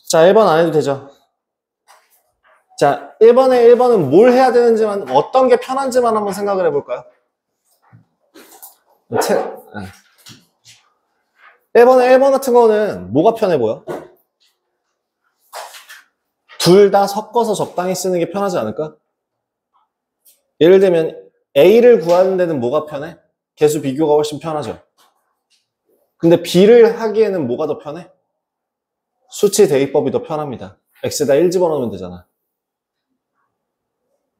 자, 1번 안 해도 되죠? 자, 1번은 뭘 해야 되는지만, 어떤 게 편한지만 한번 생각을 해볼까요? 1번 같은 거는 뭐가 편해 보여? 둘 다 섞어서 적당히 쓰는 게 편하지 않을까? 예를 들면 A를 구하는 데는 뭐가 편해? 개수 비교가 훨씬 편하죠. 근데 B를 하기에는 뭐가 더 편해? 수치 대입법이 더 편합니다. X에다 1 집어넣으면 되잖아.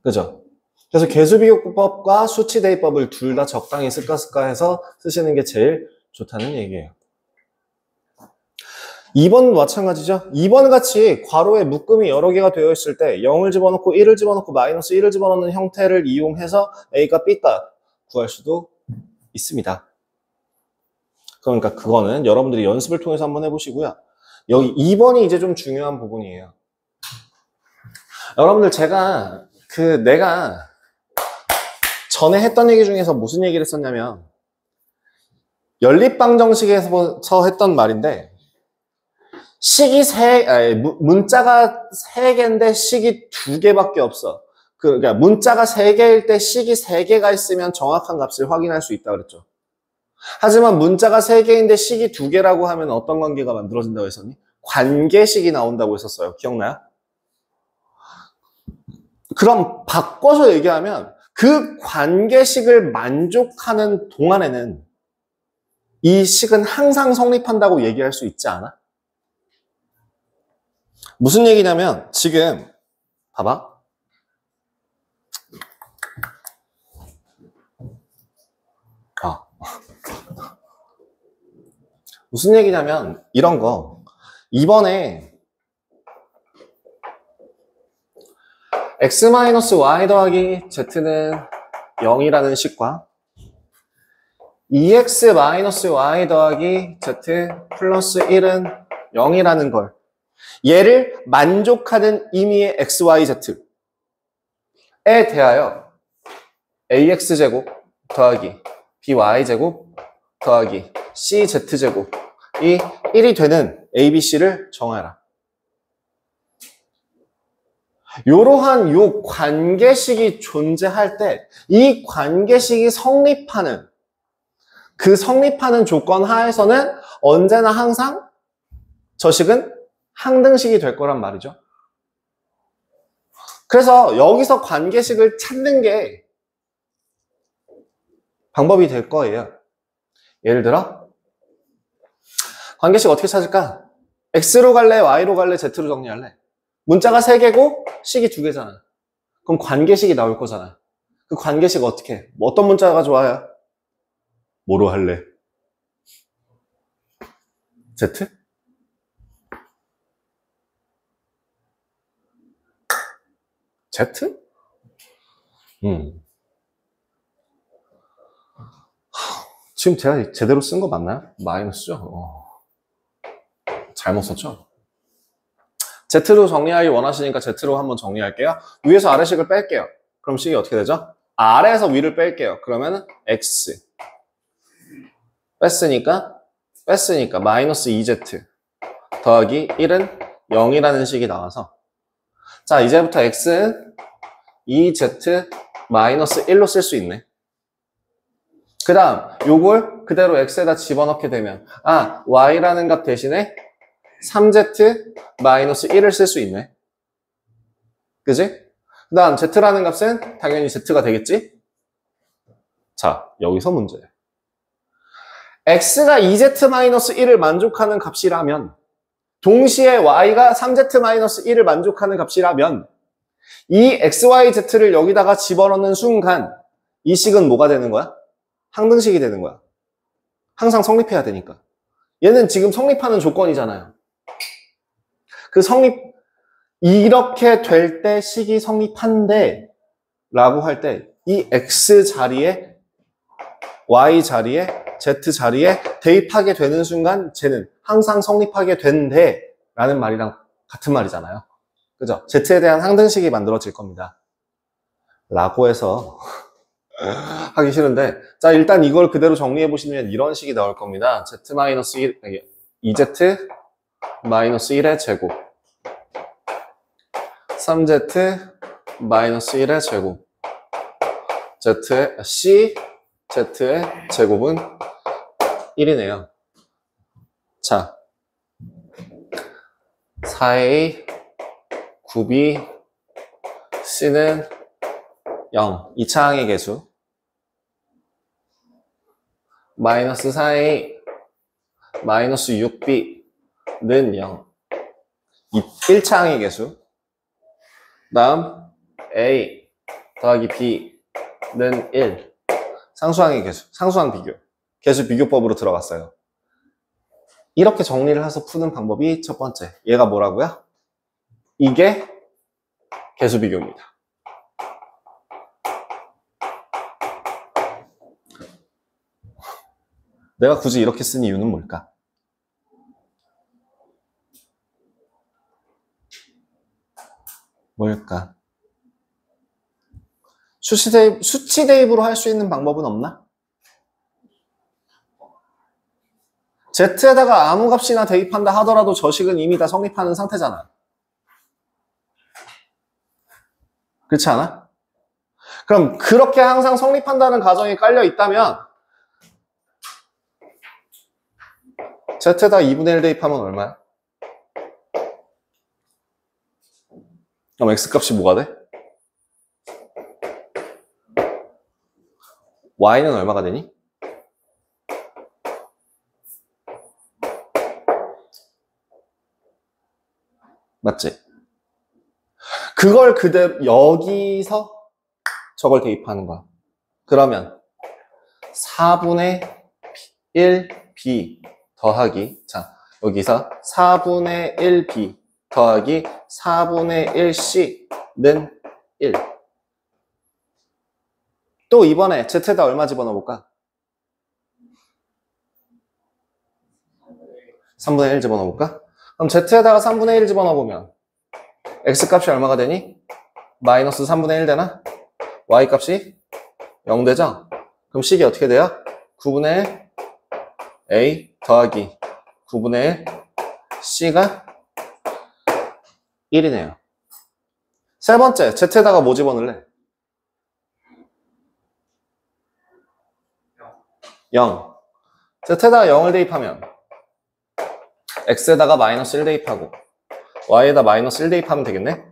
그죠? 그래서 개수 비교법과 수치 대입법을 둘 다 적당히 쓸까 해서 쓰시는 게 제일 좋다는 얘기예요. 2번은 마찬가지죠. 2번 같이 괄호에 묶음이 여러 개가 되어 있을 때 0을 집어넣고 1을 집어넣고 마이너스 1을 집어넣는 형태를 이용해서 A가 B가 구할 수도 있습니다. 그러니까 그거는 여러분들이 연습을 통해서 한번 해보시고요. 여기 2번이 이제 좀 중요한 부분이에요. 여러분들 내가 전에 했던 얘기 중에서 무슨 얘기를 했었냐면 연립방정식에서 했던 말인데 문자가 3개인데 식이 2개밖에 없어. 그러니까 문자가 3개일 때 식이 3개가 있으면 정확한 값을 확인할 수 있다고 그랬죠. 하지만 문자가 3개인데 식이 2개라고 하면 어떤 관계가 만들어진다고 했었니? 관계식이 나온다고 했었어요. 기억나요? 그럼 바꿔서 얘기하면 그 관계식을 만족하는 동안에는 이 식은 항상 성립한다고 얘기할 수 있지 않아? 무슨 얘기냐면 지금 봐봐. 무슨 얘기냐면 이런 거. 이번에 x-y 더하기 z는 0이라는 식과 2x-y 더하기 z 플러스 1은 0이라는 걸 얘를 만족하는 의미의 xyz에 대하여 ax제곱 더하기 by제곱 더하기 cz제곱이 1이 되는 abc를 정하라. 이러한 요 관계식이 존재할 때 이 관계식이 성립하는 그 성립하는 조건 하에서는 언제나 항상 저 식은 항등식이 될 거란 말이죠. 그래서 여기서 관계식을 찾는 게 방법이 될 거예요. 예를 들어 관계식 어떻게 찾을까? X로 갈래? Y로 갈래? Z로 정리할래? 문자가 3개고 식이 2개잖아. 그럼 관계식이 나올 거잖아. 그 관계식 어떻게 해? 어떤 문자가 좋아요? 뭐로 할래? Z? Z? 지금 제가 제대로 쓴 거 맞나요? 마이너스죠? 잘못 썼죠? Z로 정리하기 원하시니까 Z로 한번 정리할게요. 위에서 아래식을 뺄게요. 그럼 식이 어떻게 되죠? 아래에서 위를 뺄게요. 그러면 X 뺐으니까 마이너스 2Z 더하기 1은 0이라는 식이 나와서 자 이제부터 X는 2Z 마이너스 1로 쓸 수 있네. 그 다음 요걸 그대로 X에다 집어넣게 되면 Y라는 값 대신에 3Z 마이너스 1을 쓸 수 있네. 그지? 그 다음 Z라는 값은 당연히 Z가 되겠지? 자, 여기서 문제예요. X가 2Z 마이너스 1을 만족하는 값이라면 동시에 Y가 3Z 마이너스 1을 만족하는 값이라면 이 XYZ를 여기다가 집어넣는 순간 이 식은 뭐가 되는 거야? 항등식이 되는 거야. 항상 성립해야 되니까. 얘는 지금 성립하는 조건이잖아요. 이렇게 될 때 식이 성립한대 라고 할 때 이 X 자리에 Y 자리에 Z 자리에 대입하게 되는 순간 쟤는 항상 성립하게 된대 라는 말이랑 같은 말이잖아요. 그죠? Z에 대한 항등식이 만들어질 겁니다. 라고 해서 하기 싫은데 자 일단 이걸 그대로 정리해 보시면 이런 식이 나올 겁니다. Z-1 2Z 마이너스 1의 제곱 3z 마이너스 1의 제곱 z의 제곱은 1이네요. 자, 4a 9b c는 0 2차항의 개수 마이너스 4a 마이너스 6b는 0 1차항의 개수 다음 a 더하기 b는 1 상수항의 개수 상수항 비교 개수 비교법으로 들어갔어요. 이렇게 정리를 해서 푸는 방법이 첫 번째. 얘가 뭐라고요? 이게 개수 비교입니다. 내가 굳이 이렇게 쓴 이유는 뭘까? 뭘까? 수치 대입으로 할 수 있는 방법은 없나? Z에다가 아무 값이나 대입한다 하더라도 저식은 이미 다 성립하는 상태잖아. 그렇지 않아? 그럼 그렇게 항상 성립한다는 가정이 깔려 있다면 Z에다 2분의 1 대입하면 얼마야? 그럼 X값이 뭐가 돼? Y는 얼마가 되니? 맞지? 그걸 그대로 여기서 저걸 대입하는 거야. 그러면 4분의 1b 더하기 자 여기서 4분의 1b 더하기 4분의 1c는 1. 또 이번에 z에다 얼마 집어넣어볼까? 3분의 1 집어넣어볼까? 그럼 z에다가 3분의 1 집어넣어보면 x값이 얼마가 되니? 마이너스 3분의 1 되나? y값이 0 되죠? 그럼 식이 어떻게 돼요? 9분의 a 더하기 9분의 c가 1이네요. 세 번째, z에다가 뭐 집어넣을래? 0. z에다가 0을 대입하면 x에다가 마이너스 1 대입하고 y에다 마이너스 1 대입하면 되겠네?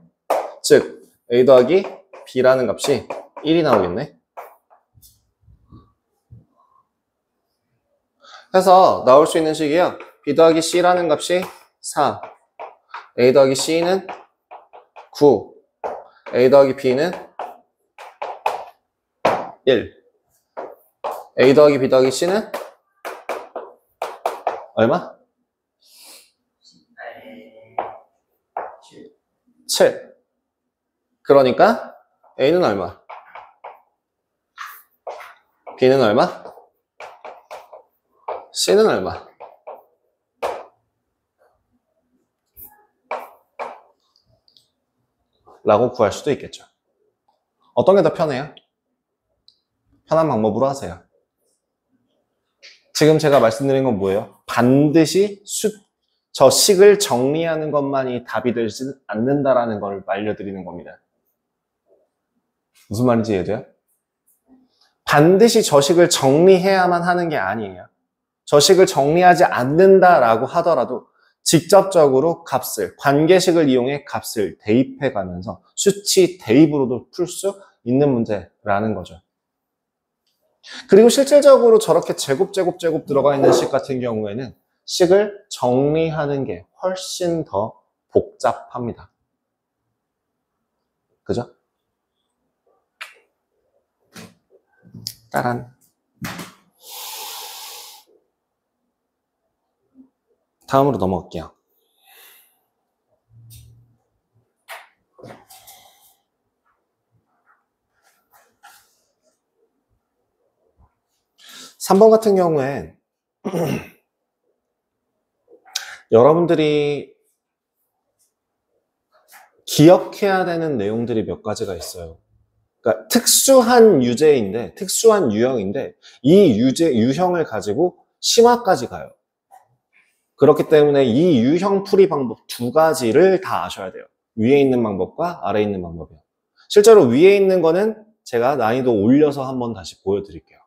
즉 a 더하기 b라는 값이 1이 나오겠네? 그래서 나올 수 있는 식이요. b 더하기 c라는 값이 4 a 더하기 c는 9 a 더하기 b는 1 a 더하기 b 더하기 c는 얼마? 7 그러니까 a는 얼마? b는 얼마? c는 얼마? 라고 구할 수도 있겠죠. 어떤 게 더 편해요? 편한 방법으로 하세요. 지금 제가 말씀드린 건 뭐예요? 반드시 저 식을 정리하는 것만이 답이 되지 않는다라는 걸 알려드리는 겁니다. 무슨 말인지 이해돼요? 반드시 저 식을 정리해야만 하는 게 아니에요. 저 식을 정리하지 않는다라고 하더라도 직접적으로 값을, 관계식을 이용해 값을 대입해가면서 수치 대입으로도 풀 수 있는 문제라는 거죠. 그리고 실질적으로 저렇게 제곱 들어가 있는 식 같은 경우에는 식을 정리하는 게 훨씬 더 복잡합니다. 그죠? 따란. 다음으로 넘어갈게요. (3번) 같은 경우엔 여러분들이 기억해야 되는 내용들이 몇 가지가 있어요. 그러니까 특수한 유제인데, 특수한 유형인데 이 유형을 가지고 심화까지 가요. 그렇기 때문에 이 유형 풀이 방법 두 가지를 다 아셔야 돼요. 위에 있는 방법과 아래에 있는 방법이요. 실제로 위에 있는 거는 제가 난이도 올려서 한번 다시 보여드릴게요.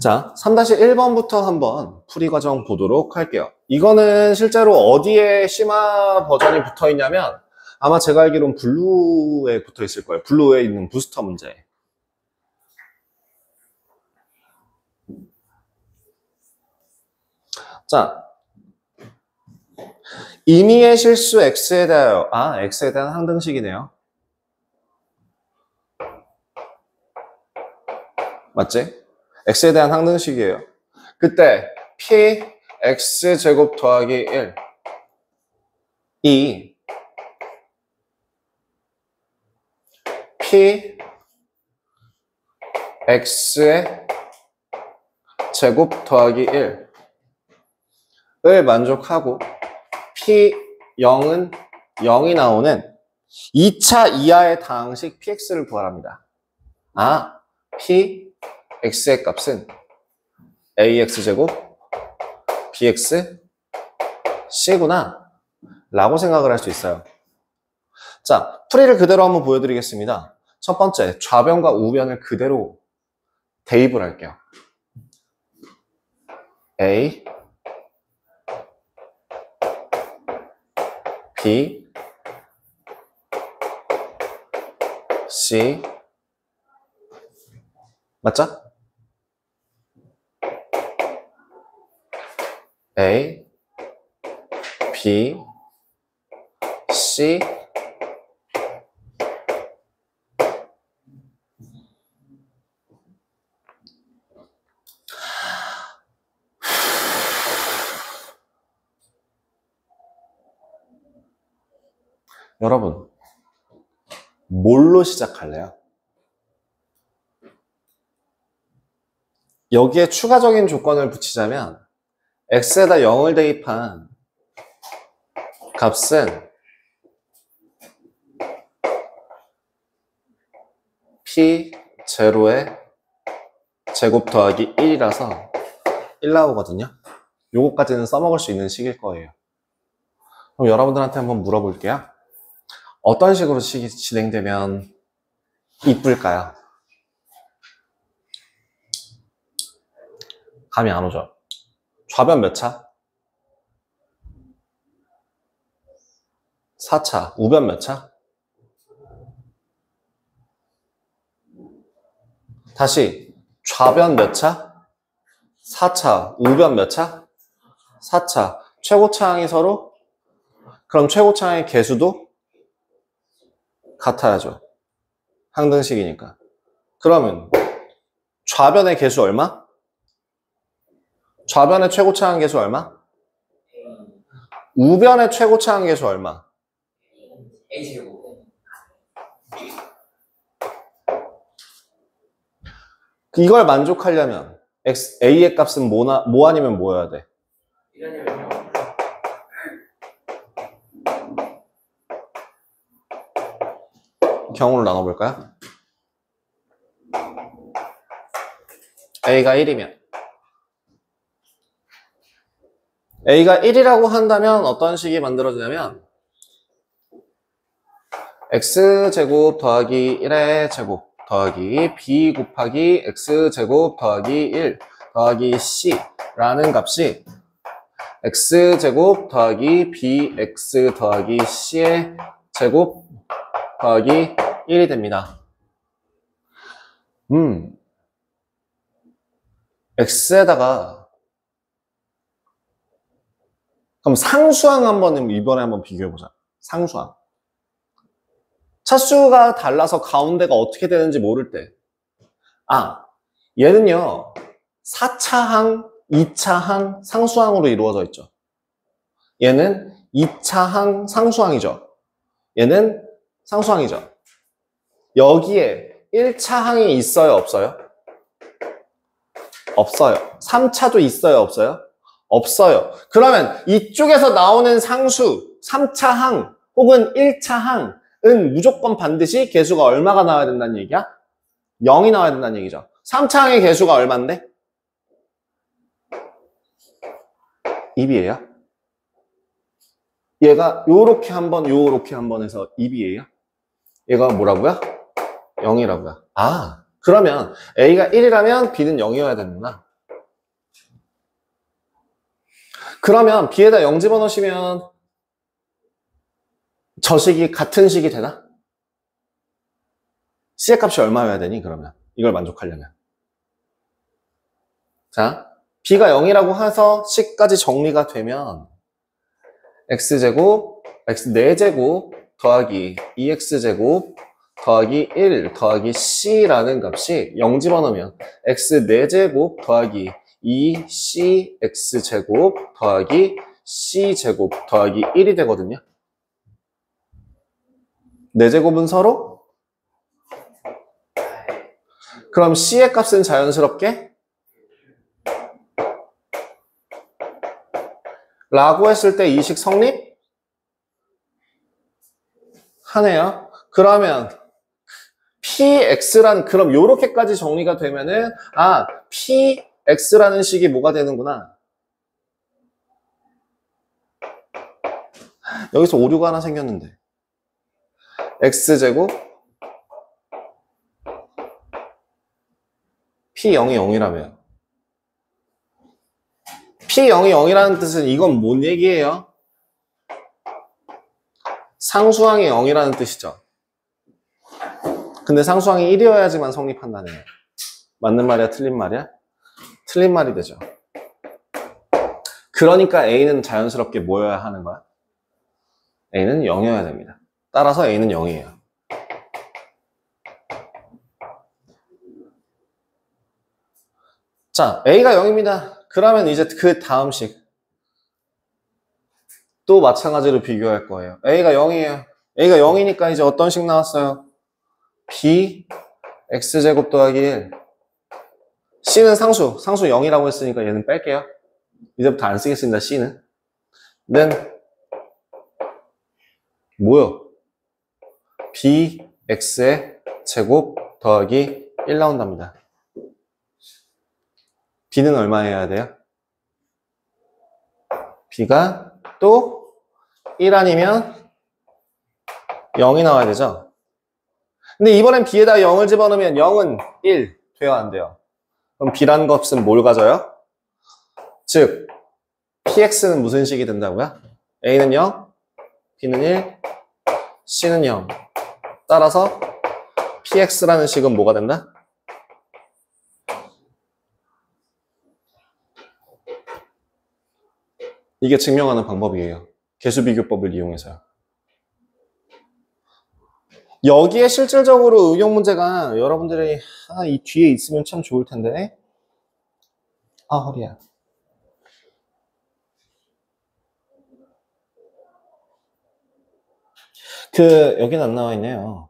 자, 3-1번부터 한번 풀이 과정 보도록 할게요. 이거는 실제로 어디에 심화 버전이 붙어 있냐면 아마 제가 알기로는 블루에 붙어 있을 거예요. 블루에 있는 부스터 문제. 자, 임의의 실수 x에 대하여, x에 대한 항등식이네요. 맞지? x에 대한 항등식이에요. 그때 p x제곱 더하기 1 이 p x의 제곱 더하기 1을 만족하고 p0은 0이 나오는 2차 이하의 다항식 px를 구하랍니다. p x의 값은 ax제곱 bx c구나 라고 생각을 할 수 있어요. 자, 풀이를 그대로 한번 보여드리겠습니다. 첫 번째, 좌변과 우변을 그대로 대입을 할게요. a b c 맞죠? A, B, C, 여러분, 뭘로 시작할래요? 여기에 추가적인 조건을 붙이자면 x에다 0을 대입한 값은 p0의 제곱 더하기 1이라서 1 나오거든요. 요거까지는 써먹을 수 있는 식일 거예요. 그럼 여러분들한테 한번 물어볼게요. 어떤 식으로 식이 진행되면 이쁠까요? 감이 안 오죠? 좌변 몇 차? 4차. 우변 몇 차? 다시 좌변 몇 차? 4차. 우변 몇 차? 4차. 최고차항이 서로? 그럼 최고차항의 개수도 같아야죠. 항등식이니까. 그러면 좌변의 개수 얼마? 좌변의 최고차항 개수 얼마? 우변의 최고차항 개수 얼마? A제곱. 이걸 만족하려면 A의 값은 뭐 아니면 뭐여야 돼? 경우를 나눠볼까요? A가 1이면 A가 1이라고 한다면 어떤 식이 만들어지냐면 x제곱 더하기 1의 제곱 더하기 b 곱하기 x제곱 더하기 1 더하기 c라는 값이 x제곱 더하기 bx 더하기 c의 제곱 더하기 1이 됩니다. x에다가 그럼 상수항 한번 이번에 한번 비교해보자. 상수항. 차수가 달라서 가운데가 어떻게 되는지 모를 때. 얘는요. 4차항, 2차항, 상수항으로 이루어져 있죠. 얘는 2차항 상수항이죠. 얘는 상수항이죠. 여기에 1차항이 있어요, 없어요? 없어요. 3차도 있어요, 없어요? 없어요. 그러면 이쪽에서 나오는 상수 3차항 혹은 1차항은 무조건 반드시 개수가 얼마가 나와야 된다는 얘기야? 0이 나와야 된다는 얘기죠. 3차항의 개수가 얼만데? 2B예요? 얘가 요렇게 한번 요렇게 한번 해서 2B예요? 얘가 뭐라고요? 0이라고요. 아, 그러면 A가 1이라면 B는 0이어야 되는구나. 그러면 B에다 0 집어넣으시면 저 식이 같은 식이 되나? C의 값이 얼마여야 되니 그러면? 이걸 만족하려면. 자, B가 0이라고 해서 C까지 정리가 되면 X제곱, X 4제곱 더하기 2X제곱 더하기 1 더하기 C라는 값이 0 집어넣으면 X 4제곱 더하기 2CX제곱 더하기 C제곱 더하기 1이 되거든요. 4제곱은 서로? 그럼 C의 값은 자연스럽게? 라고 했을 때 이 식 성립? 하네요. 그러면 PX란 그럼 요렇게까지 정리가 되면은 아 PX라는 식이 뭐가 되는구나. 여기서 오류가 하나 생겼는데 X제곱 P0이 0이라며요. P0이 0이라는 뜻은 이건 뭔 얘기예요? 상수항이 0이라는 뜻이죠. 근데 상수항이 1이어야지만 성립한다네요. 맞는 말이야? 틀린 말이야? 틀린 말이 되죠. 그러니까 A는 자연스럽게 뭐여야 하는 거야? A는 0이어야 됩니다. 따라서 A는 0이에요. 자, A가 0입니다. 그러면 이제 그 다음 식 또 마찬가지로 비교할 거예요. A가 0이에요. A가 0이니까 이제 어떤 식 나왔어요? B X제곱 더하기 1 C는 상수 0이라고 했으니까 얘는 뺄게요. 이제부터 안 쓰겠습니다. C는 then 뭐요? B X의 제곱 더하기 1 나온답니다. B는 얼마여야 돼요? B가 또 1 아니면 0이 나와야 되죠? 근데 이번엔 B에다 0을 집어넣으면 0은 1 돼야 안 돼요. 그럼 B라는 값은 뭘 가져요? 즉 PX는 무슨 식이 된다고요? A는 0, B는 1, C는 0. 따라서 PX라는 식은 뭐가 된다? 이게 증명하는 방법이에요. 개수비교법을 이용해서요. 여기에 실질적으로 응용 문제가 여러분들이 이 뒤에 있으면 참 좋을 텐데 허리야. 여기는 안 나와 있네요.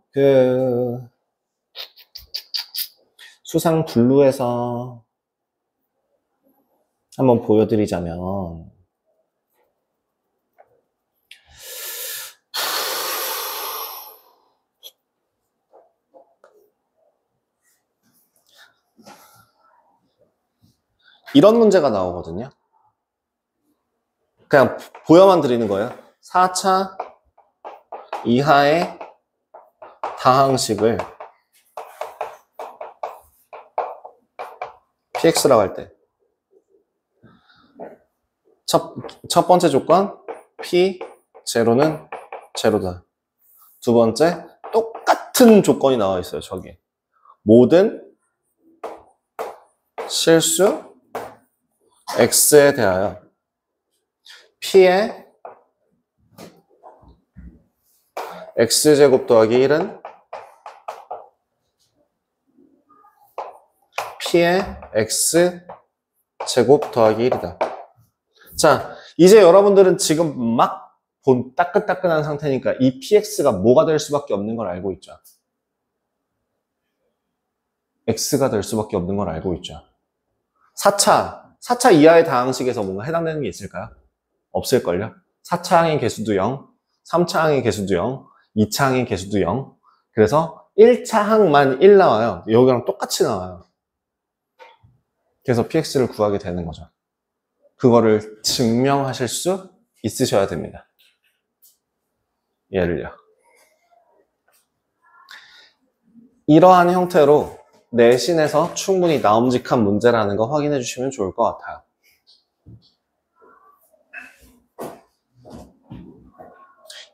수상 블루에서 한번 보여드리자면 이런 문제가 나오거든요. 그냥 보여만 드리는 거예요. 4차 이하의 다항식을 PX라고 할 때 첫 번째 조건 P 제로는 제로다. 두 번째 똑같은 조건이 나와 있어요. 저기 모든 실수 X에 대하여 P의 X제곱 더하기 1은 P의 X제곱 더하기 1이다. 자, 이제 여러분들은 지금 막 본 따끈따끈한 상태니까 이 PX가 뭐가 될 수밖에 없는 걸 알고 있죠. X가 될 수밖에 없는 걸 알고 있죠. 4차 이하의 다항식에서 뭔가 해당되는 게 있을까요? 없을걸요? 4차항의 개수도 0, 3차항의 개수도 0, 2차항의 개수도 0. 그래서 1차항만 1 나와요. 여기랑 똑같이 나와요. 그래서 PX를 구하게 되는 거죠. 그거를 증명하실 수 있으셔야 됩니다. 예를요. 이러한 형태로 내신에서 충분히 나옴직한 문제라는 거 확인해 주시면 좋을 것 같아요.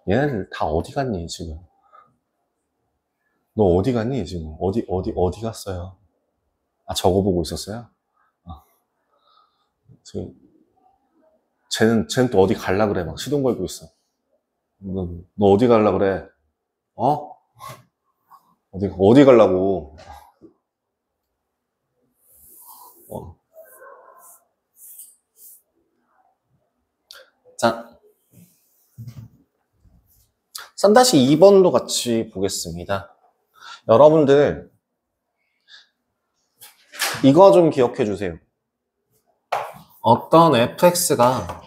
얘네들 다 어디 갔니, 지금? 너 어디 갔니, 지금? 어디 갔어요? 아, 저거 보고 있었어요? 아, 지금, 쟤는 또 어디 갈라 그래. 막 시동 걸고 있어. 너 어디 갈라 그래? 어? 어디 가려고? 자, 3-2번도 같이 보겠습니다. 여러분들, 이거 좀 기억해 주세요. 어떤 fx가,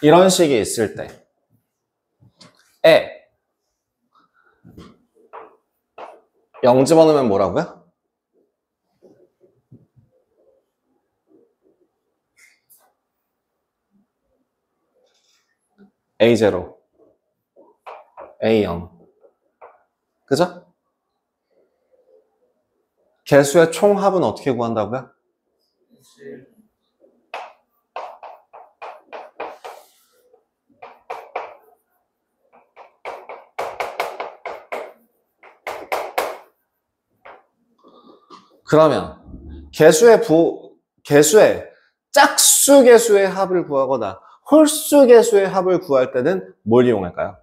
이런 식이 있을 때, 0 집어넣으면 뭐라고요? A0, A0. 그죠? 개수의 총합은 어떻게 구한다고요? 그러면 개수의 짝수 개수의 합을 구하거나 홀수 개수의 합을 구할 때는 뭘 이용할까요?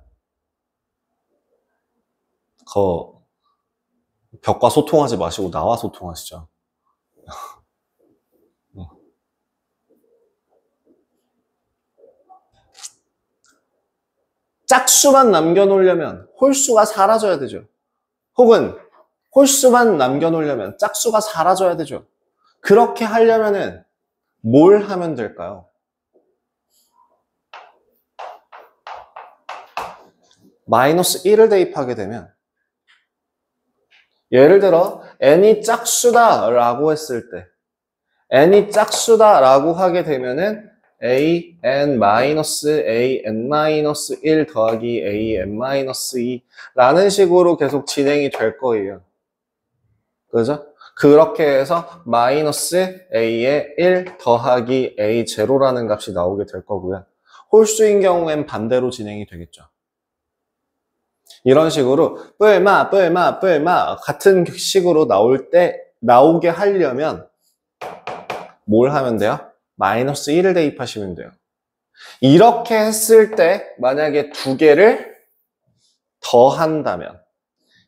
벽과 소통하지 마시고 나와 소통하시죠. 짝수만 남겨놓으려면 홀수가 사라져야 되죠. 혹은 홀수만 남겨놓으려면 짝수가 사라져야 되죠. 그렇게 하려면은 뭘 하면 될까요? 마이너스 1을 대입하게 되면, 예를 들어 n이 짝수다 라고 했을 때, n이 짝수다 라고 하게 되면은 an-an-1 더하기 an-2 라는 식으로 계속 진행이 될 거예요. 그죠? 그렇게 해서 마이너스 a의 1 더하기 a0라는 값이 나오게 될 거고요. 홀수인 경우엔 반대로 진행이 되겠죠. 이런 식으로 뿔마 같은 식으로 나오게 하려면 뭘 하면 돼요? 마이너스 1을 대입하시면 돼요. 이렇게 했을 때 만약에 두 개를 더한다면,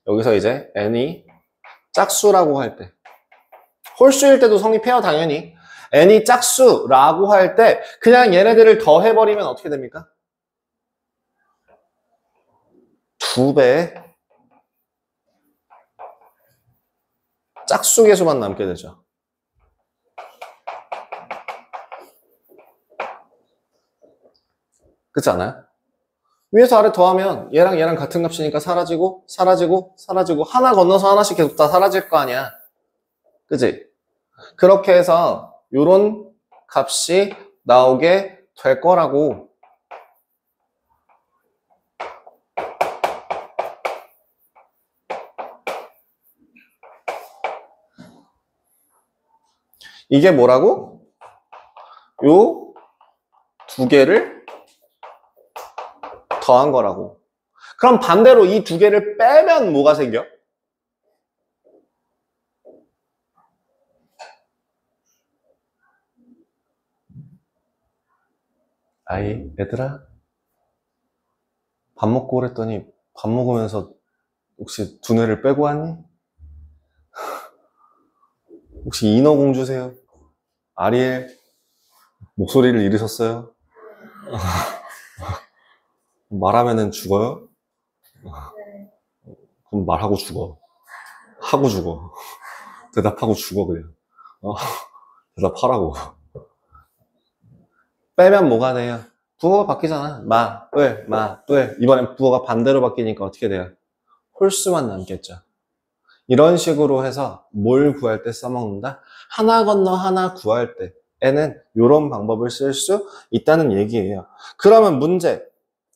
여기서 이제 n이 짝수라고 할 때, 홀수일 때도 성립해요, 당연히. n이 짝수라고 할 때 그냥 얘네들을 더해버리면 어떻게 됩니까? 2배의 짝수 개수만 남게 되죠. 그렇지 않아요? 위에서 아래 더하면 얘랑 같은 값이니까 사라지고 하나 건너서 하나씩 계속 다 사라질 거 아니야. 그치? 그렇게 해서 요런 값이 나오게 될 거라고. 이게 뭐라고? 요 두 개를 더한 거라고. 그럼 반대로 이 두 개를 빼면 뭐가 생겨? 아이, 얘들아, 밥 먹고 그랬더니 밥 먹으면서 혹시 두뇌를 빼고 왔니? 혹시 인어공주세요? 아리엘 목소리를 잃으셨어요? 말하면은 죽어요? 네. 그럼 말하고 죽어. 하고 죽어. 대답하고 죽어, 그냥. 대답하라고. 빼면 뭐가 돼요? 부호가 바뀌잖아. 마, 뿔, 마, 뿔. 이번엔 부호가 반대로 바뀌니까 어떻게 돼요? 홀수만 남겠죠. 이런 식으로 해서 뭘 구할 때 써먹는다? 하나 건너 하나 구할 때에는 이런 방법을 쓸 수 있다는 얘기예요. 그러면 문제.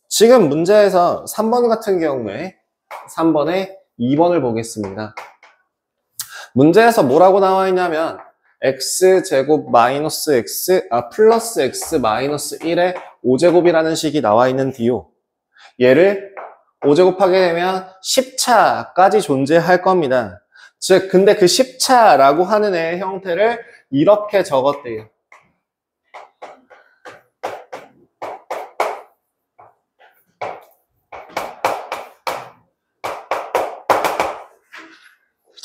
지금 문제에서 3번 같은 경우에 3번에 2번을 보겠습니다. 문제에서 뭐라고 나와 있냐면 x제곱 마이너스 x, 플러스 x 마이너스 1의 5제곱이라는 식이 나와 있는 뒤요. 얘를 5제곱하게 되면 10차까지 존재할 겁니다. 즉, 근데 그 10차라고 하는 애의 형태를 이렇게 적었대요.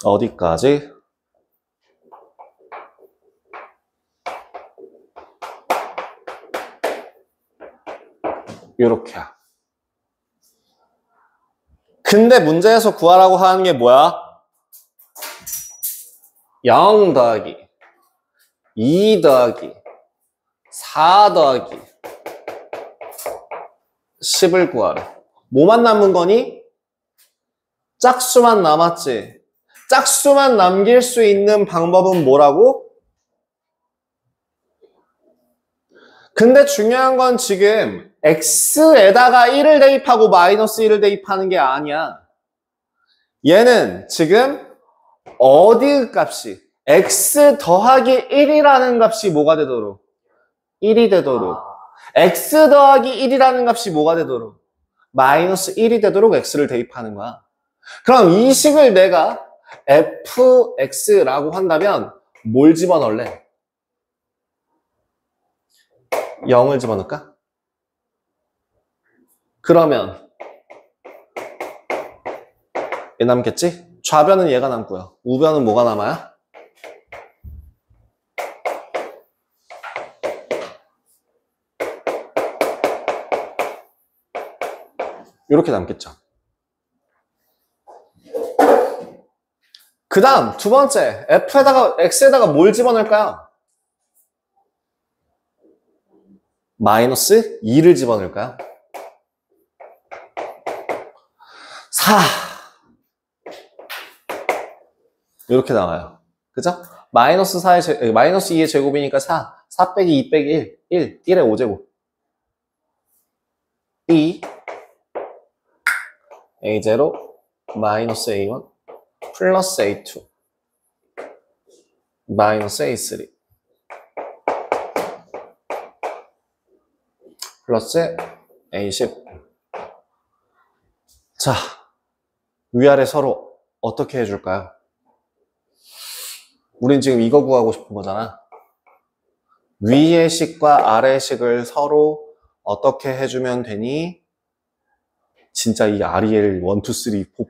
어디까지? 요렇게요. 근데 문제에서 구하라고 하는 게 뭐야? 0 더하기 2 더하기 4 더하기 10을 구하래. 뭐만 남은 거니? 짝수만 남았지. 짝수만 남길 수 있는 방법은 뭐라고? 근데 중요한 건 지금 x에다가 1을 대입하고 마이너스 1을 대입하는 게 아니야. 얘는 지금 어디 값이? x 더하기 1이라는 값이 뭐가 되도록? 1이 되도록. x 더하기 1이라는 값이 뭐가 되도록? 마이너스 1이 되도록 x를 대입하는 거야. 그럼 이 식을 내가 fx라고 한다면 뭘 집어넣을래? 0을 집어넣을까? 그러면 얘 남겠지? 좌변은 얘가 남고요. 우변은 뭐가 남아요? 이렇게 남겠죠. 그 다음 두 번째 x에다가 뭘 집어넣을까요? 마이너스 2를 집어넣을까요? 4 이렇게 나와요. 그죠? 마이너스 2의 제곱이니까 4 빼기 2 빼기 1 1의 5제곱 2 a0 마이너스 a1 플러스 a2 마이너스 a3 플러스 a10. 자, 위아래 서로 어떻게 해줄까요? 우린 지금 이거 구하고 싶은 거잖아. 위의 식과 아래의 식을 서로 어떻게 해주면 되니? 진짜 이 아리엘 1, 2, 3,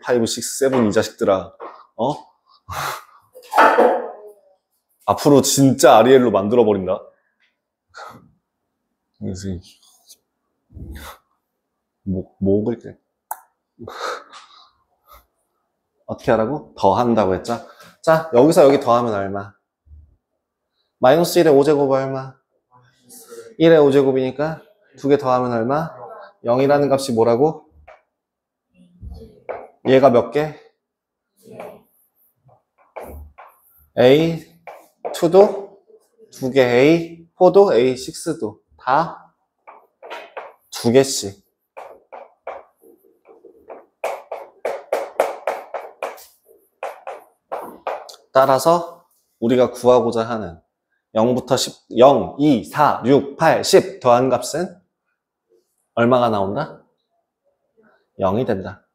4, 5, 6, 7 이 자식들아. 앞으로 진짜 아리엘로 만들어버린다. 목을 때 어떻게 하라고? 더한다고 했죠? 자, 여기서 여기 더하면 얼마? 마이너스 1의 5제곱 얼마? 1의 5제곱이니까 두 개 더하면 얼마? 0이라는 값이 뭐라고? 얘가 몇 개? A2도 두 개, A4도 A6도 다 두 개씩. 따라서 우리가 구하고자 하는 0부터 10, 0, 2, 4, 6, 8, 10 더한 값은 얼마가 나온다? 0이 된다.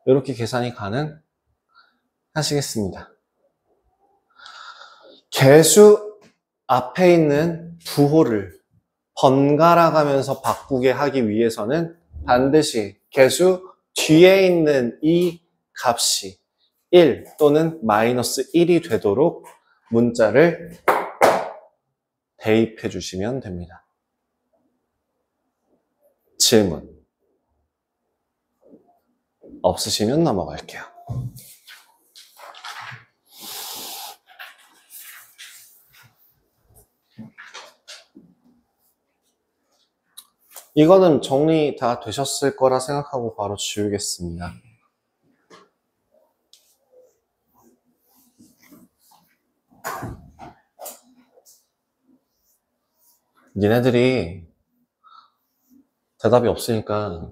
이렇게 계산이 가능하시겠습니다. 개수 앞에 있는 부호를 번갈아 가면서 바꾸게 하기 위해서는 반드시 개수 뒤에 있는 이 값이 1 또는 마이너스 1이 되도록 문자를 대입해 주시면 됩니다. 질문. 없으시면 넘어갈게요. 이거는 정리 다 되셨을 거라 생각하고 바로 지우겠습니다. 니네들이 대답이 없으니까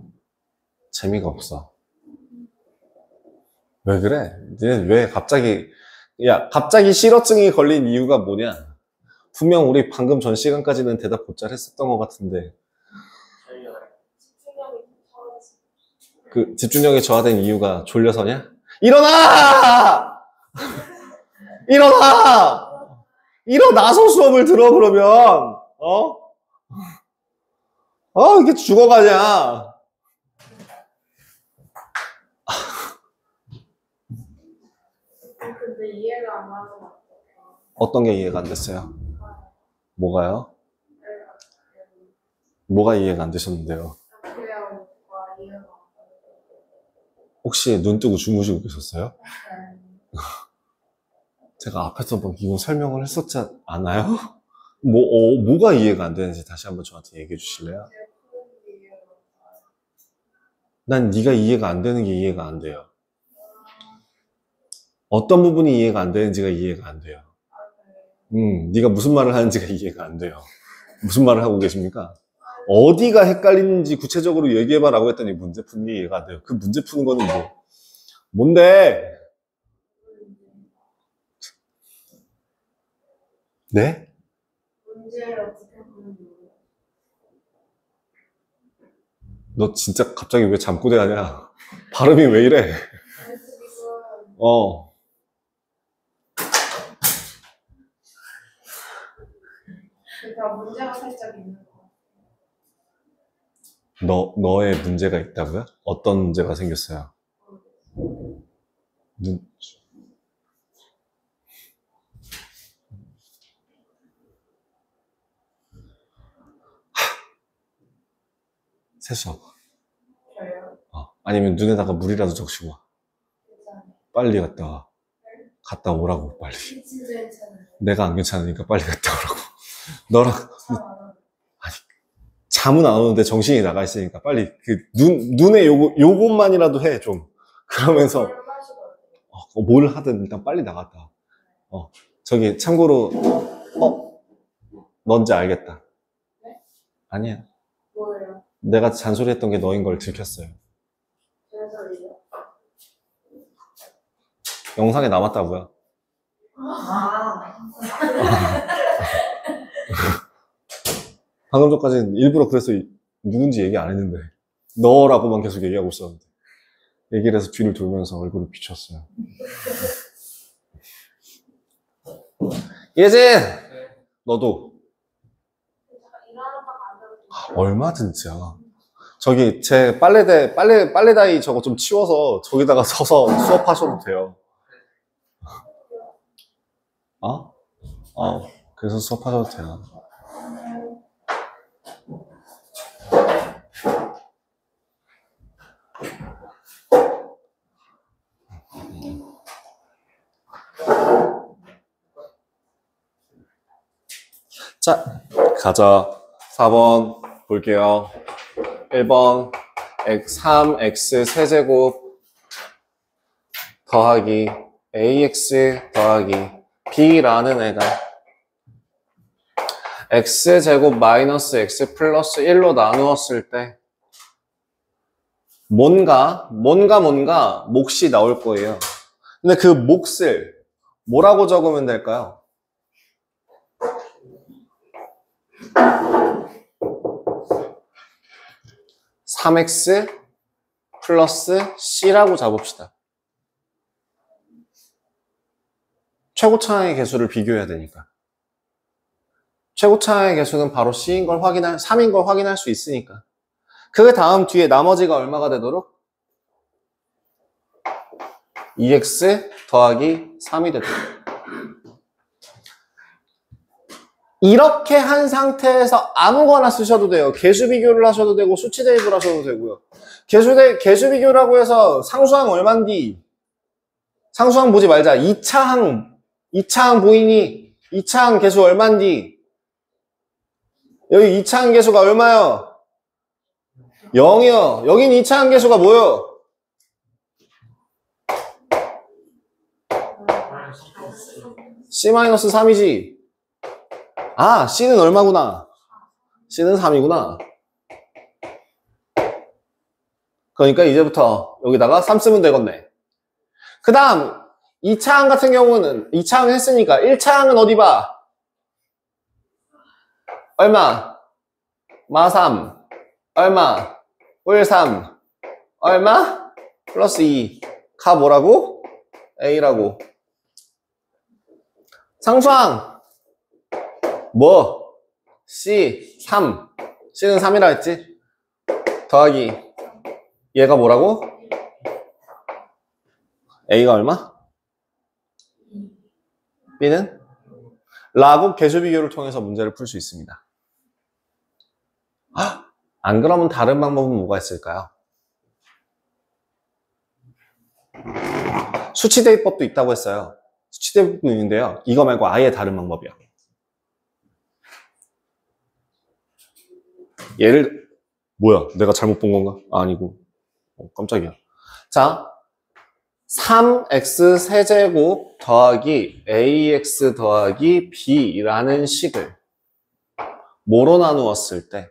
재미가 없어. 왜 그래? 니네 왜 갑자기, 야, 갑자기 실어증이 걸린 이유가 뭐냐? 분명 우리 방금 전 시간까지는 대답 곧잘 했었던 것 같은데, 그 집중력이 저하된 이유가 졸려서냐? 일어나! 일어나! 일어나서 수업을 들어, 그러면. 이게 죽어가냐? 근데 이해가 안 가는 것 같아요. 어떤 게 이해가 안 됐어요? 뭐가요? 뭐가 이해가 안 되셨는데요? 그래야 이해가 안 가요. 혹시 눈 뜨고 주무시고 계셨어요? 네. 제가 앞에서 뭐 이거 설명을 했었지 않아요? 뭐가 이해가 안 되는지 다시 한번 저한테 얘기해 주실래요? 난 네가 이해가 안 되는 게 이해가 안 돼요. 어떤 부분이 이해가 안 되는지가 이해가 안 돼요. 네가 무슨 말을 하는지가 이해가 안 돼요. 무슨 말을 하고 계십니까? 어디가 헷갈리는지 구체적으로 얘기해봐라고 했더니 문제 푸는 게 이해가 안 돼요. 그 문제 푸는 거는 뭔데? 네? 문제를 어떻게 보는지 모르겠어요. 너 진짜 갑자기 왜 잠꼬대 하냐? 발음이 왜 이래? 지금 그러니까 문제가 살짝 있는 거 같아요. 너의 문제가 있다고요? 어떤 문제가 생겼어요? 세수하고. 저요? 아니면 눈에다가 물이라도 적시고 와. 괜찮아요. 빨리 갔다 와. 갔다 오라고, 빨리. 진짜 괜찮아요. 내가 안 괜찮으니까 빨리 갔다 오라고. 너랑, 참 안 하는 잠은 안 오는데 정신이 나가 있으니까 빨리 눈에 요것만이라도 해, 좀. 그러면서, 걸 마시거든요. 뭘 하든 일단 빨리 나갔다. 저기, 참고로, 넌지 알겠다. 네? 아니야. 뭐예요? 내가 잔소리했던 게 너인 걸 들켰어요. 잔소리요? 영상에 남았다고요. 아. 방금 전까지는 일부러 그래서 누군지 얘기 안 했는데 너라고만 계속 얘기하고 있었는데 얘기를 해서 뒤를 돌면서 얼굴을 비췄어요. 예진! 너도 일하는 거안 들어도 얼마든지야. 저기 제 빨래다이 저거 좀 치워서 저기다가 서서 수업하셔도 돼요. 그래서 수업하셔도 돼요. 자, 가자. 4번 볼게요. 1번 3x 세제곱 더하기 ax 더하기 b라는 애가 x제곱 마이너스 x 플러스 1로 나누었을 때 뭔가 몫이 나올 거예요. 근데 그 몫을 뭐라고 적으면 될까요? 3x 플러스 c라고 잡읍시다. 최고차항의 개수를 비교해야 되니까. 최고차항의 개수는 바로 c인 걸 3인 걸 확인할 수 있으니까. 그 다음 뒤에 나머지가 얼마가 되도록? 2x 더하기 3이 되도록. 이렇게 한 상태에서 아무거나 쓰셔도 돼요. 계수 비교를 하셔도 되고 수치 대입을 하셔도 되고요. 계수 비교라고 해서 상수항 얼만디? 상수항 보지 말자. 2차항 보이니? 2차항 계수 얼만디? 여기 2차항 계수가 얼마요? 0이요. 여긴 2차항 계수가 뭐요? C-3이지. 아, C는 얼마구나? C는 3이구나. 그러니까 이제부터 여기다가 3 쓰면 되겠네. 그 다음 2차항 같은 경우는 2차항 했으니까 1차항은 어디 봐? 얼마? 마3 얼마? 뿔3 얼마? 플러스 2 가 뭐라고? A라고. 상수항 뭐? C 3 C는 3이라 했지? 더하기 얘가 뭐라고? A가 얼마? B는? 라고 계수 비교를 통해서 문제를 풀 수 있습니다. 안 그러면 다른 방법은 뭐가 있을까요? 수치 대입법도 있다고 했어요. 수치 대입법도 있는데요. 이거 말고 아예 다른 방법이야. 얘를 뭐야? 내가 잘못 본 건가? 아니고. 깜짝이야. 자, 3x 세제곱 더하기 ax 더하기 b라는 식을 뭐로 나누었을 때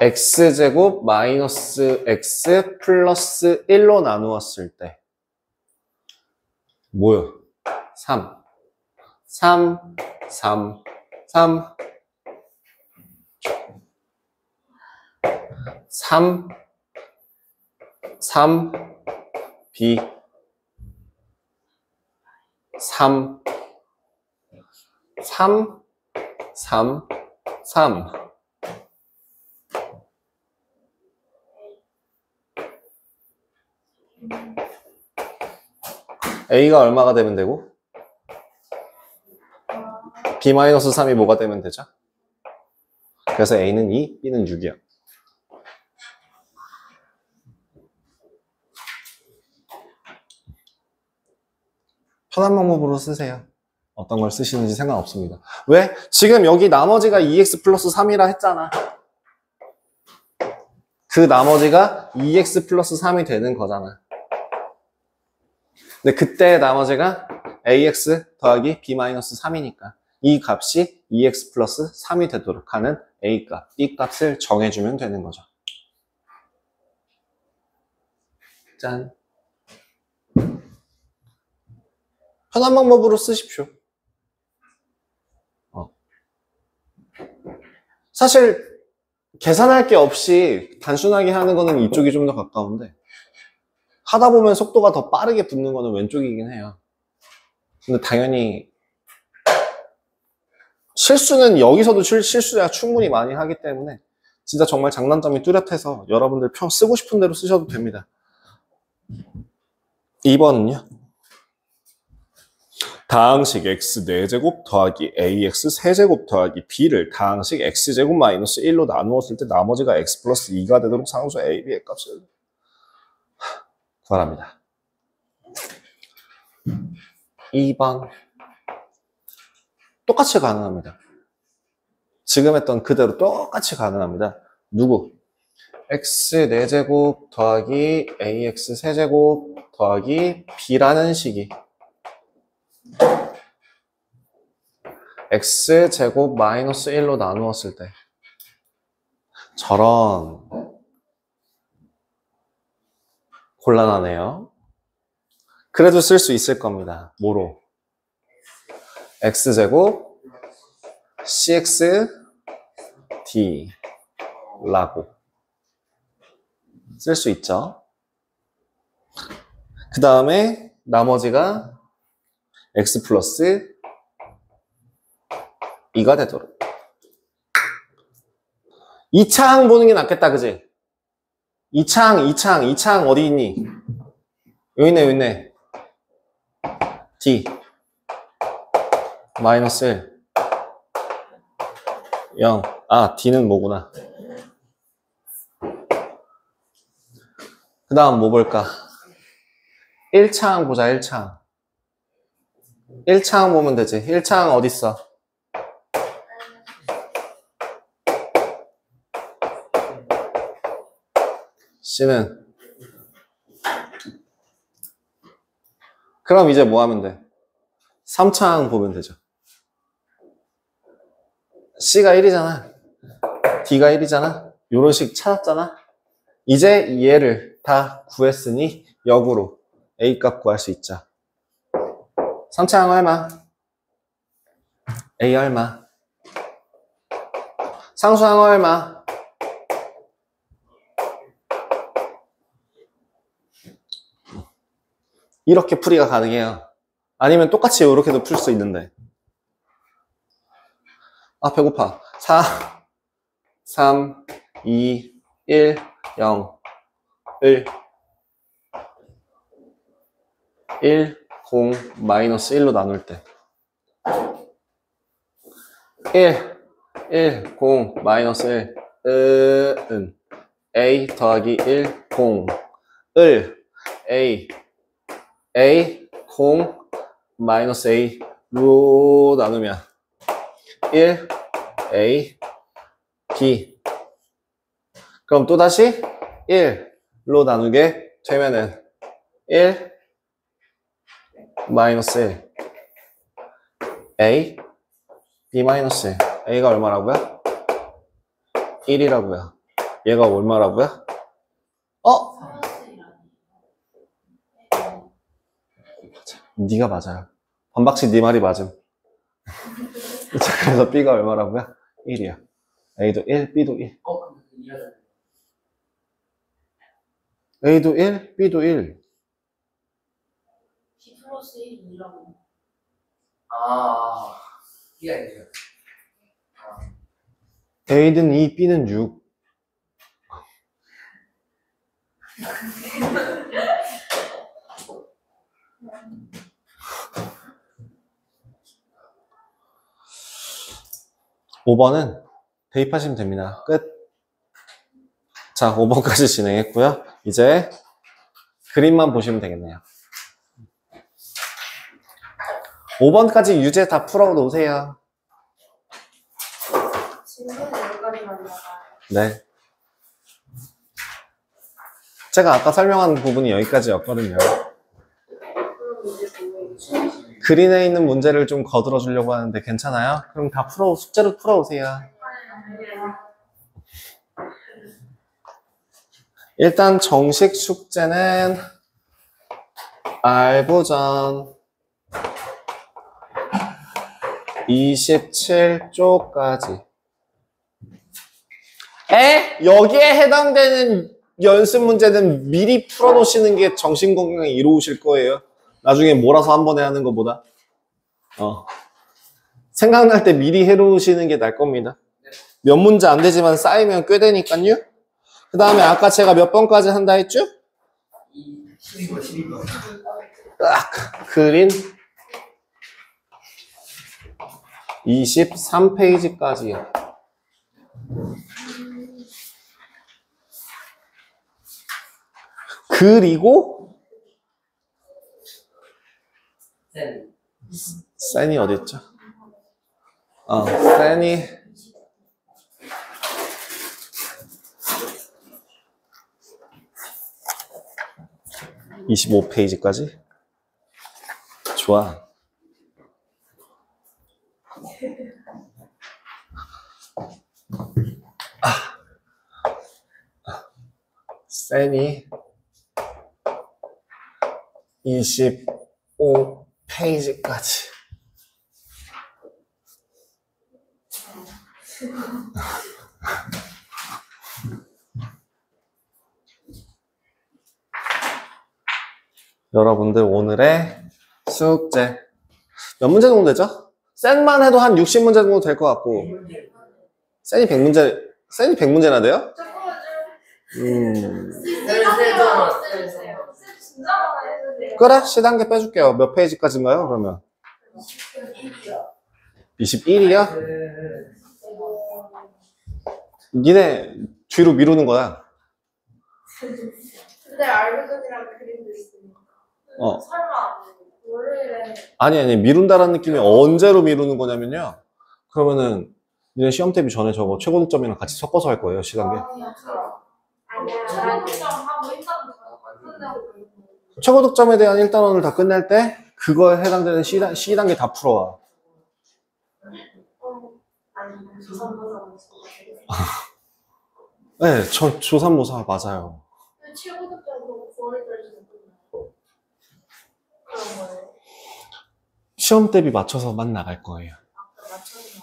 x제곱 마이너스 x 플러스 1로 나누었을 때 뭐요? 3 3 3 3 3 3 B 3 3 3 3 A가 얼마가 되면 되고 B-3이 뭐가 되면 되죠? 그래서 A는 2, B는 6이야. 편한 방법으로 쓰세요. 어떤 걸 쓰시는지 상관없습니다. 왜? 지금 여기 나머지가 2x 플러스 3이라 했잖아. 그 나머지가 2x 플러스 3이 되는 거잖아. 근데 그때 나머지가 ax 더하기 b-3이니까 이 값이 2x 플러스 3이 되도록 하는 a값, b값을 정해주면 되는 거죠. 짠. 편한 방법으로 쓰십시오. 사실 계산할 게 없이 단순하게 하는 거는 이쪽이 좀 더 가까운데 하다 보면 속도가 더 빠르게 붙는 거는 왼쪽이긴 해요. 근데 당연히 실수는 여기서도 실수야 충분히 많이 하기 때문에 진짜 정말 장단점이 뚜렷해서 여러분들 쓰고 싶은 대로 쓰셔도 됩니다. 2번은요. 다항식 x 4제곱 더하기 ax 세제곱 더하기 b를 다항식 x제곱 마이너스 1로 나누었을 때 나머지가 x 플러스 2가 되도록 상수 a, b의 값을 구하랍니다. 2번 똑같이 가능합니다. 지금 했던 그대로 똑같이 가능합니다. 누구? x 4제곱 더하기 ax 세제곱 더하기 b라는 식이 x제곱 마이너스 1로 나누었을 때 저런 곤란하네요. 그래도 쓸 수 있을 겁니다. 뭐로? x제곱 cx d라고 쓸 수 있죠. 그 다음에 나머지가 x 플러스 2가 되도록 2차항 보는 게 낫겠다, 그지? 2차항 어디 있니? 여기 있네. D 마이너스 1 0. 아, D는 뭐구나. 그 다음 뭐 볼까? 1차항 보자, 1차항. 1차항 보면 되지. 1차항 어딨어? C는. 그럼 이제 뭐 하면 돼? 3차항 보면 되죠. C가 1이잖아. D가 1이잖아. 요런 식 찾았잖아. 이제 얘를 다 구했으니 역으로 A 값 구할 수 있자. 3차항 얼마? A 얼마? 상수항 얼마? 이렇게 풀이가 가능해요. 아니면 똑같이 이렇게도 풀 수 있는데. 아, 배고파. 4, 3, 2, 1, 0, 1, 1, 0, 마이너스 1로 나눌 때. 1, 1, 0, 마이너스 1, 은 A 더하기 1, 0, 을 A, 0, 마이너스 A로 나누면 1, A, B. 그럼 또다시 1로 나누게 되면은 1, 마이너스 1. A, B 마이너스 1. A가 얼마라고요? 1이라고요. 얘가 얼마라고요? 네가 맞아요. 반박시 네 말이 맞음. 자, 그래서 B가 얼마라고요? 1이야. A도 1, B도 1. 그럼 이러다. A도 1, B도 1. B 플러스 1이 2라고. B가 되죠. A는 2, B는 6. (5번은) 대입하시면 됩니다. 끝. 자, 5번까지 진행했고요. 이제 그림만 보시면 되겠네요. 5번까지 유제 다 풀어 놓으세요. 질문은 여기까지만 나가요. 네. 제가 아까 설명한 부분이 여기까지였거든요. 그럼 이제 뭐 그린에 있는 문제를 좀 거들어 주려고 하는데 괜찮아요? 그럼 다 숙제로 풀어 오세요. 일단 정식 숙제는 알부전 27쪽까지. 여기에 해당되는 연습 문제는 미리 풀어놓으시는 게 정신건강에 이로우실 거예요. 나중에 몰아서 한 번에 하는 것보다. 생각날 때 미리 해놓으시는 게 나을 겁니다. 몇 문제 안 되지만 쌓이면 꽤 되니까요. 그 다음에 아까 제가 몇 번까지 한다 했죠? 12번. 그린 23페이지까지요. 그리고 센이 어딨죠? 센이 25페이지까지? 좋아. 센이 25페이지까지. 여러분들 오늘의 숙제 몇 문제 정도 되죠? 센만 해도 한 60문제 정도 될 것 같고 센이 100문제나 돼요? 진짜 많아요. 그래, C단계 빼줄게요. 몇 페이지까지인가요, 그러면? 21이요? 니네 뒤로 미루는 거야. 근데 알고전이랑 그림도 있으니까. 설마 월요일에 아니, 미룬다라는 느낌이 언제로 미루는 거냐면요. 그러면은, 니네 시험 대비 전에 저거 최고 독점이랑 같이 섞어서 할 거예요, 시간계. 아니야. 최고점 하고 일단 끝내고 최고 독점에 대한 1단원을 다 끝낼 때, 그거에 해당되는 C단계 다 풀어와. 아니 조선보다 네, 조삼모사 맞아요. 최고점으로 9월까지는 끝나요. 그런 거예요. 시험 대비 맞춰서만 나갈 거예요. 아까 맞춰서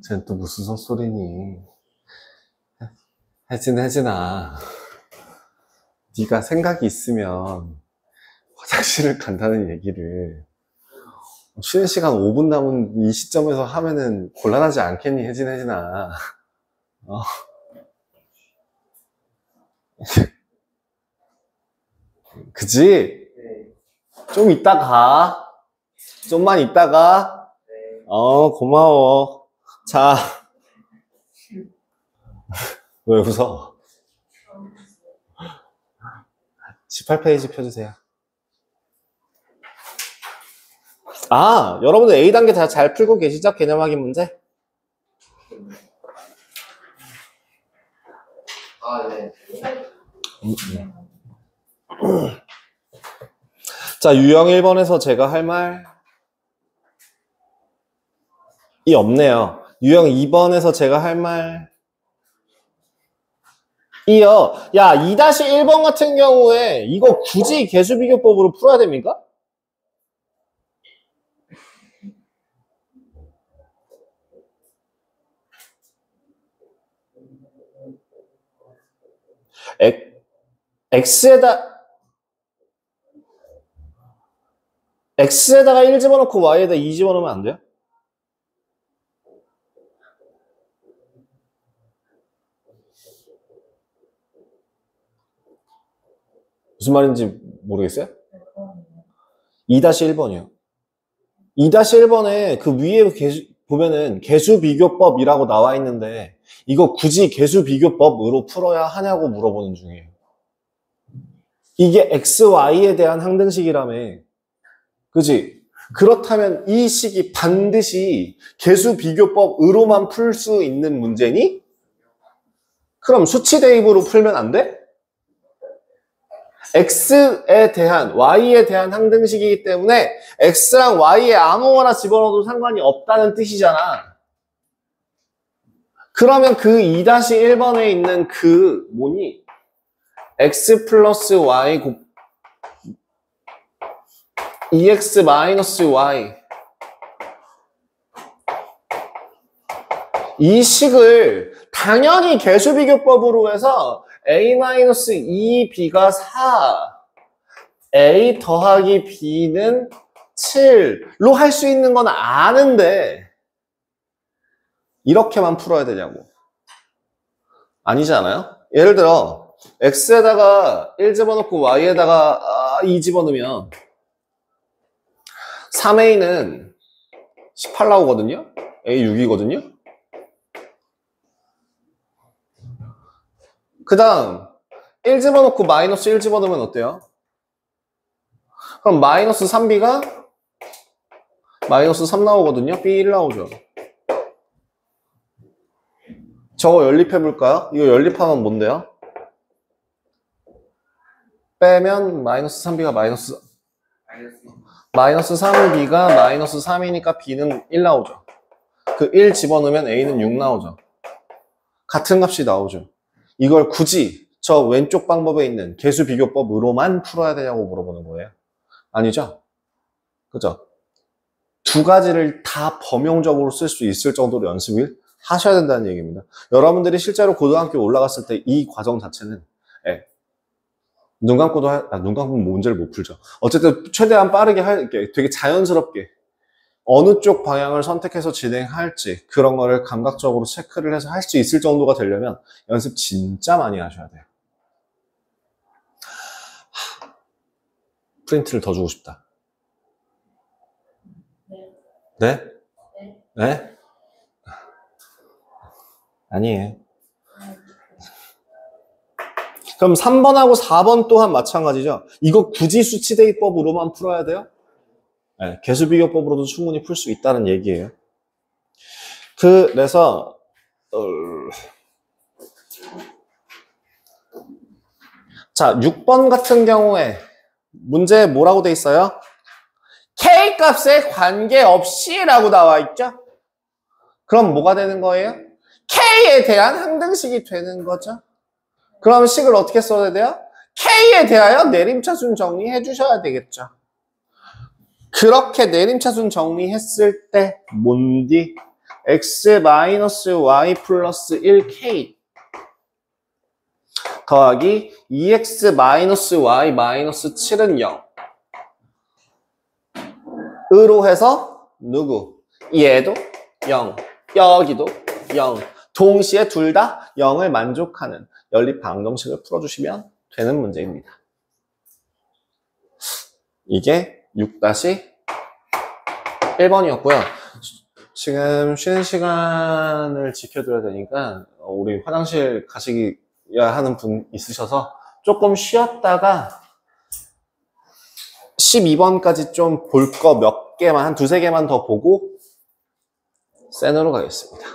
쟤는 또 무슨 헛소리니. 혜진아. 네가 생각이 있으면 화장실을 간다는 얘기를 쉬는 시간 5분 남은 이 시점에서 하면은 곤란하지 않겠니, 혜진아. 그지? 좀 이따 가. 좀만 이따 가. 고마워. 자. 왜 웃어? 18페이지 펴주세요. 여러분들 A단계 다 잘 풀고 계시죠? 개념 확인 문제? 네. 자, 유형 1번에서 제가 할 말이 없네요. 유형 2번에서 제가 할 말 이요. 야, 2-1번 같은 경우에 이거 굳이 개수비교법으로 풀어야 됩니까? X에다가 1 집어넣고 Y에다 2 집어넣으면 안 돼요? 무슨 말인지 모르겠어요? 2-1번이요. 2-1번에 그 위에 보면은 개수비교법이라고 나와 있는데 이거 굳이 개수비교법으로 풀어야 하냐고 물어보는 중이에요. 이게 X, Y에 대한 항등식이라며. 그지? 그렇다면 이 식이 반드시 개수비교법으로만 풀 수 있는 문제니? 그럼 수치 대입으로 풀면 안 돼? X에 대한, Y에 대한 항등식이기 때문에 X랑 Y에 아무거나 집어넣어도 상관이 없다는 뜻이잖아. 그러면 그 2-1번에 있는 그 뭐니? X 플러스 Y 2X 마이너스 Y 이 식을 당연히 개수비교법으로 해서 A-2B가 4 A 더하기 B는 7로 할 수 있는 건 아는데 이렇게만 풀어야 되냐고. 아니지 않아요? 예를 들어 X에다가 1 집어넣고 Y에다가 2 집어넣으면 3A는 18 나오거든요? A 6이거든요? 그 다음 1 집어넣고 마이너스 1 집어넣으면 어때요? 그럼 마이너스 3B가 마이너스 3 나오거든요? B 1 나오죠? 저거 연립해볼까요? 이거 연립하면 뭔데요? 빼면 마이너스 3B가 마이너스 3B가 마이너스 3이니까 B는 1 나오죠. 그 1 집어넣으면 A는 6 나오죠. 같은 값이 나오죠. 이걸 굳이 저 왼쪽 방법에 있는 개수비교법으로만 풀어야 되냐고 물어보는 거예요. 아니죠? 그죠? 두 가지를 다 범용적으로 쓸 수 있을 정도로 연습을 하셔야 된다는 얘기입니다. 여러분들이 실제로 고등학교 올라갔을 때 이 과정 자체는 눈 감고도 눈 감고는 문제를 못 풀죠. 어쨌든 최대한 빠르게 할게 되게 자연스럽게 어느 쪽 방향을 선택해서 진행할지 그런 거를 감각적으로 체크를 해서 할 수 있을 정도가 되려면 연습 진짜 많이 하셔야 돼요. 프린트를 더 주고 싶다. 네? 네? 아니에요. 그럼 3번하고 4번 또한 마찬가지죠. 이거 굳이 수치대입법으로만 풀어야 돼요? 네, 개수비교법으로도 충분히 풀 수 있다는 얘기예요. 그래서 자, 6번 같은 경우에 문제에 뭐라고 돼 있어요? K 값에 관계없이 라고 나와 있죠? 그럼 뭐가 되는 거예요? K에 대한 항등식이 되는 거죠. 그럼 식을 어떻게 써야 돼요? K에 대하여 내림차순 정리해 주셔야 되겠죠. 그렇게 내림차순 정리했을 때 뭔디? x-y 플러스 1k 더하기 2x-y 마이너스 7은 0 으로 해서 누구? 얘도 0, 여기도 0. 동시에 둘 다 0을 만족하는 연립 방정식을 풀어주시면 되는 문제입니다. 이게 6-1번이었고요. 지금 쉬는 시간을 지켜드려야 되니까 우리 화장실 가시야 하는 분 있으셔서 조금 쉬었다가 12번까지 좀 볼 거 몇 개만, 한 두세 개만 더 보고 센으로 가겠습니다.